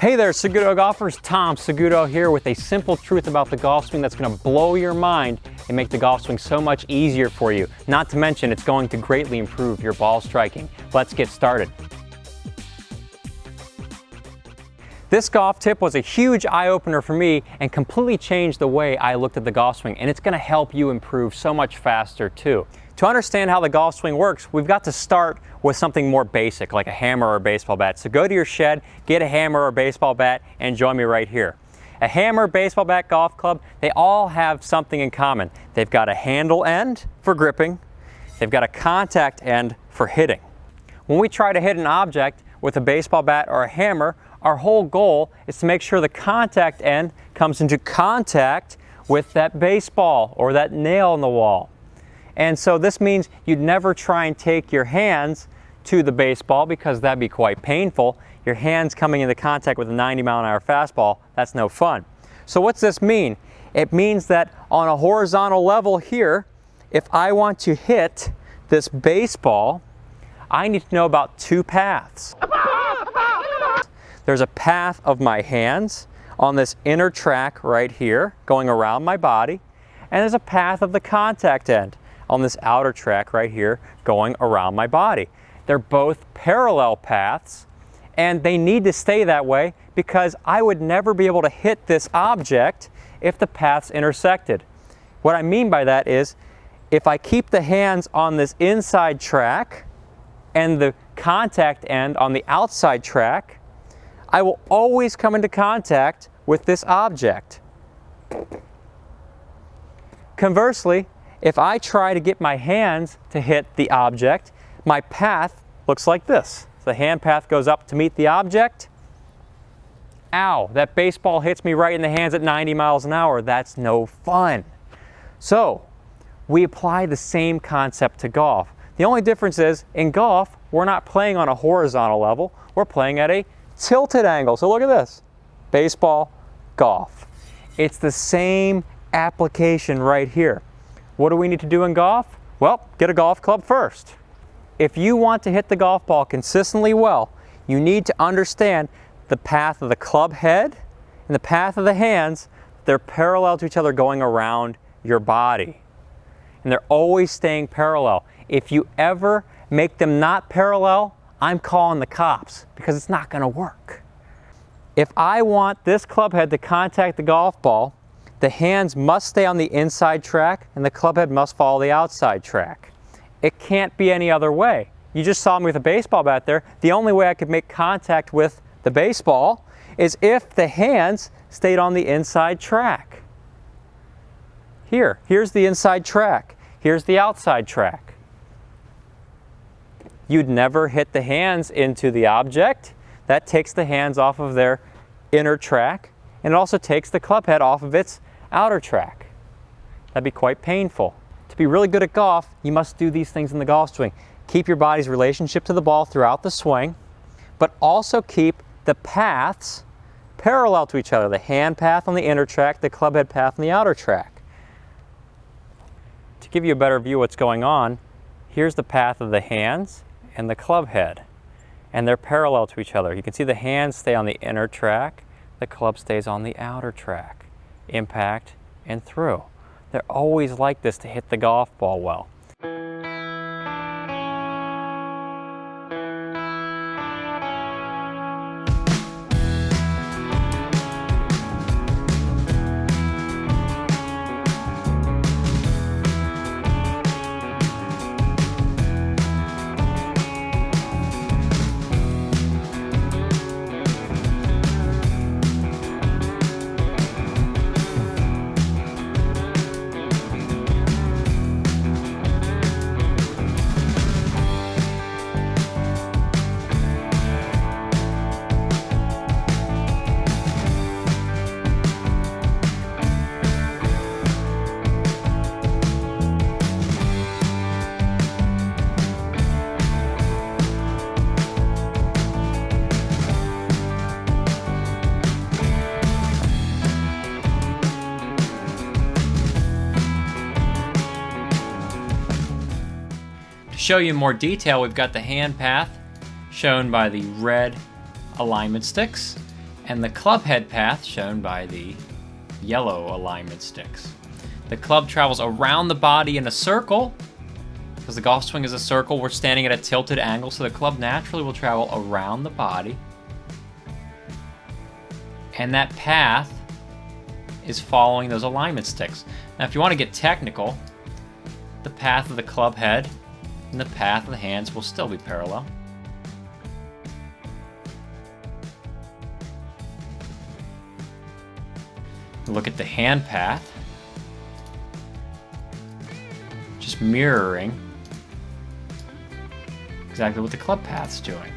Hey there, Saguto golfers. Tom Saguto here with a simple truth about the golf swing that's going to blow your mind and make the golf swing so much easier for you. Not to mention, it's going to greatly improve your ball striking. Let's get started. This golf tip was a huge eye-opener for me and completely changed the way I looked at the golf swing, and it's going to help you improve so much faster too. To understand how the golf swing works, we've got to start with something more basic, like a hammer or a baseball bat. So go to your shed, get a hammer or a baseball bat, and join me right here. A hammer, baseball bat, golf club, they all have something in common. They've got a handle end for gripping, they've got a contact end for hitting. When we try to hit an object with a baseball bat or a hammer, our whole goal is to make sure the contact end comes into contact with that baseball or that nail in the wall. And so this means you'd never try and take your hands to the baseball because that'd be quite painful. Your hands coming into contact with a 90-mile-an-hour fastball, that's no fun. So what's this mean? It means that on a horizontal level here, if I want to hit this baseball, I need to know about two paths. There's a path of my hands on this inner track right here, going around my body, and there's a path of the contact end on this outer track right here, going around my body. They're both parallel paths, and they need to stay that way because I would never be able to hit this object if the paths intersected. What I mean by that is, if I keep the hands on this inside track and the contact end on the outside track, I will always come into contact with this object. Conversely, if I try to get my hands to hit the object, my path looks like this. The hand path goes up to meet the object. Ow, that baseball hits me right in the hands at 90 miles an hour. That's no fun. So, we apply the same concept to golf. The only difference is, in golf, we're not playing on a horizontal level, we're playing at a tilted angle. So look at this, baseball, golf. It's the same application right here. What do we need to do in golf? Well, get a golf club first. If you want to hit the golf ball consistently well, you need to understand the path of the club head and the path of the hands. They're parallel to each other going around your body. And they're always staying parallel. If you ever make them not parallel, I'm calling the cops because it's not going to work. If I want this club head to contact the golf ball, the hands must stay on the inside track and the club head must follow the outside track. It can't be any other way. You just saw me with a baseball bat there. The only way I could make contact with the baseball is if the hands stayed on the inside track. Here's the inside track. Here's the outside track. You'd never hit the hands into the object. That takes the hands off of their inner track, and it also takes the club head off of its outer track. That'd be quite painful. To be really good at golf, you must do these things in the golf swing. Keep your body's relationship to the ball throughout the swing, but also keep the paths parallel to each other. The hand path on the inner track, the club head path on the outer track. To give you a better view of what's going on, here's the path of the hands and the club head, and they're parallel to each other. You can see the hands stay on the inner track, the club stays on the outer track. Impact and through. They're always like this to hit the golf ball well. show you in more detail, we've got the hand path shown by the red alignment sticks. and the club head path shown by the yellow alignment sticks. The club travels around the body in a circle. Because the golf swing is a circle, we're standing at a tilted angle, so the club naturally will travel around the body. And that path is following those alignment sticks. Now, if you want to get technical, the path of the club head and the path of the hands will still be parallel. Look at the hand path, just mirroring exactly what the club path's doing.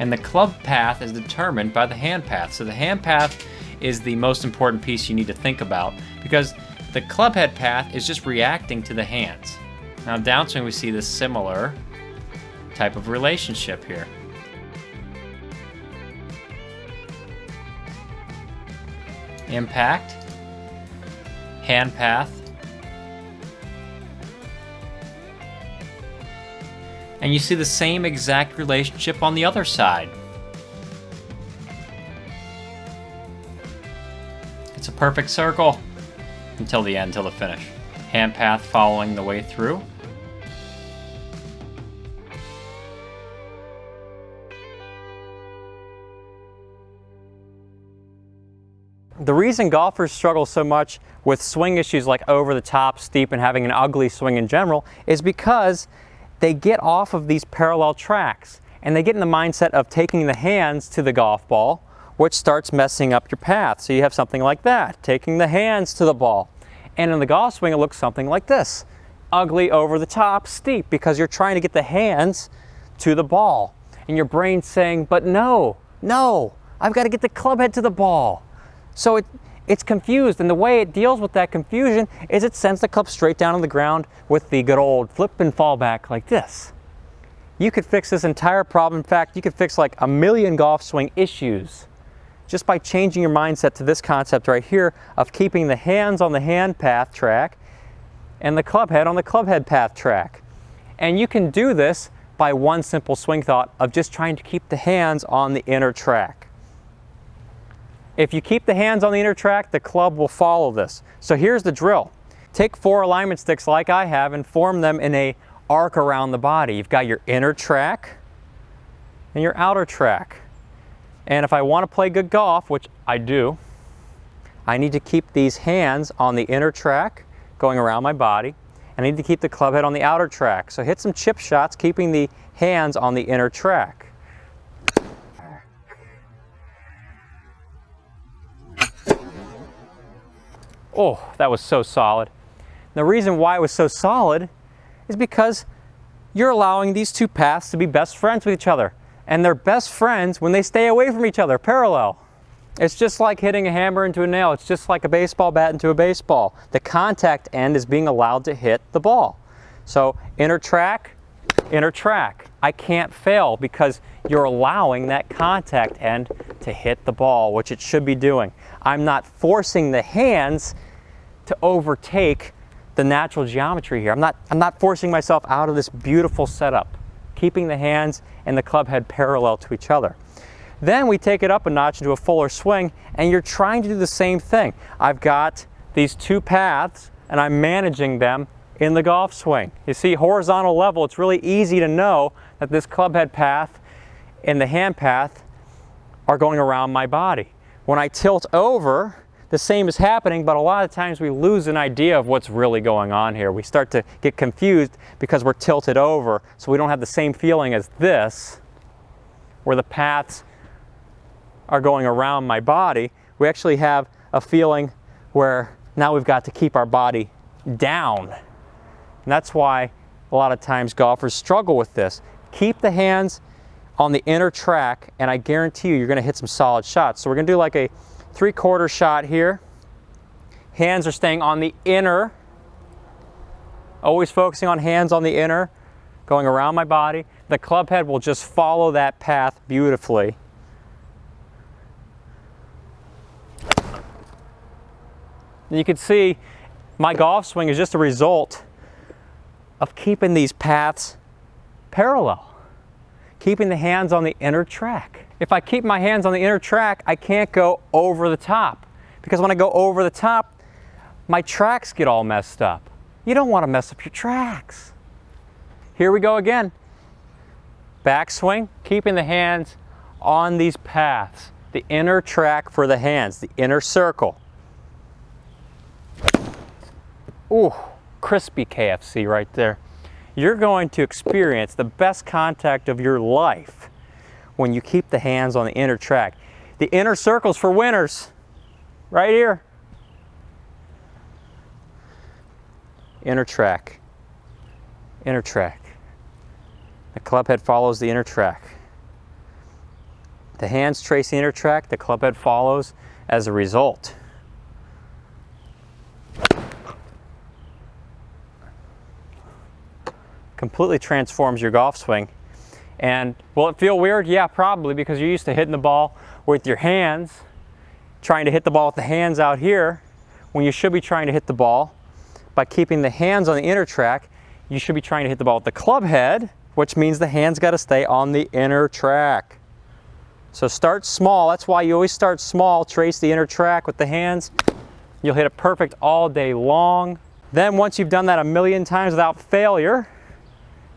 And the club path is determined by the hand path. So the hand path is the most important piece you need to think about, because the club head path is just reacting to the hands. Now downswing, we see this similar type of relationship here. Impact, hand path, and you see the same exact relationship on the other side. It's a perfect circle until the end, until the finish. Hand path following the way through. The reason golfers struggle so much with swing issues like over the top, steep, and having an ugly swing in general is because they get off of these parallel tracks and they get in the mindset of taking the hands to the golf ball, which starts messing up your path. So you have something like that, taking the hands to the ball. And in the golf swing, it looks something like this. Ugly, over the top, steep, because you're trying to get the hands to the ball. And your brain's saying, but no, I've got to get the club head to the ball. So it's confused, and the way it deals with that confusion is it sends the club straight down on the ground with the good old flip and fall back like this. You could fix this entire problem. In fact, you could fix like 1,000,000 golf swing issues just by changing your mindset to this concept right here of keeping the hands on the hand path track and the club head on the club head path track. And you can do this by one simple swing thought of just trying to keep the hands on the inner track. If you keep the hands on the inner track, the club will follow this. So here's the drill. Take 4 alignment sticks like I have and form them in an arc around the body. You've got your inner track and your outer track. And if I want to play good golf, which I do, I need to keep these hands on the inner track going around my body. I need to keep the club head on the outer track. So hit some chip shots, keeping the hands on the inner track. Oh, that was so solid. The reason why it was so solid is because you're allowing these two paths to be best friends with each other. And they're best friends when they stay away from each other, parallel. It's just like hitting a hammer into a nail. It's just like a baseball bat into a baseball. The contact end is being allowed to hit the ball. So inner track, inner track. I can't fail because you're allowing that contact end to hit the ball, which it should be doing. I'm not forcing the hands to overtake the natural geometry here. I'm not forcing myself out of this beautiful setup, keeping the hands and the club head parallel to each other. Then we take it up a notch into a fuller swing, and you're trying to do the same thing. I've got these two paths, and I'm managing them in the golf swing. You see, horizontal level, it's really easy to know that this club head path and the hand path are going around my body. When I tilt over, the same is happening, but a lot of times we lose an idea of what's really going on here. We start to get confused because we're tilted over, so we don't have the same feeling as this, where the paths are going around my body. We actually have a feeling where now we've got to keep our body down. And that's why a lot of times golfers struggle with this. Keep the hands on the inner track, and I guarantee you're going to hit some solid shots. So we're going to do like a 3/4 shot here. Hands are staying on the inner, always focusing on hands on the inner, going around my body. The club head will just follow that path beautifully. And you can see my golf swing is just a result of keeping these paths parallel, keeping the hands on the inner track. If I keep my hands on the inner track, I can't go over the top. Because when I go over the top, my tracks get all messed up. You don't want to mess up your tracks. Here we go again. Backswing, keeping the hands on these paths. The inner track for the hands, the inner circle. Ooh, crispy KFC right there. You're going to experience the best contact of your life when you keep the hands on the inner track. The inner circle's for winners. Right here. Inner track. Inner track. The club head follows the inner track. The hands trace the inner track, the club head follows as a result. Completely transforms your golf swing. And will it feel weird? Yeah, probably, because you're used to hitting the ball with your hands, trying to hit the ball with the hands out here, when you should be trying to hit the ball by keeping the hands on the inner track. You should be trying to hit the ball with the club head, which means the hands got to stay on the inner track. So start small. That's why you always start small. Trace the inner track with the hands. You'll hit it perfect all day long. Then once you've done that a million times without failure,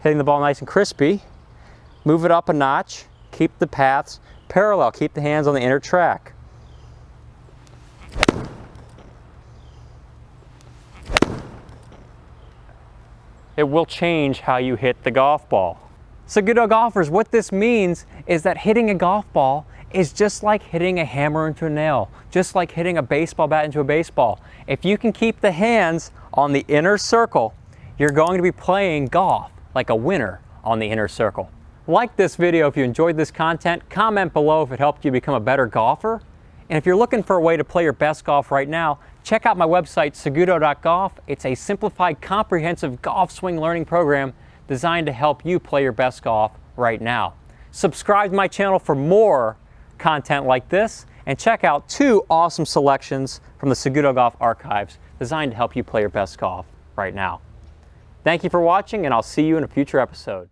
hitting the ball nice and crispy, move it up a notch, keep the paths parallel, keep the hands on the inner track. It will change how you hit the golf ball. Seguto golfers, what this means is that hitting a golf ball is just like hitting a hammer into a nail, just like hitting a baseball bat into a baseball. If you can keep the hands on the inner circle, you're going to be playing golf like a winner on the inner circle. Like this video if you enjoyed this content, comment below if it helped you become a better golfer. And if you're looking for a way to play your best golf right now, check out my website, SagutoGolf. It's a simplified, comprehensive golf swing learning program designed to help you play your best golf right now. Subscribe to my channel for more content like this, and check out 2 awesome selections from the Seguto Golf archives designed to help you play your best golf right now. Thank you for watching, and I'll see you in a future episode.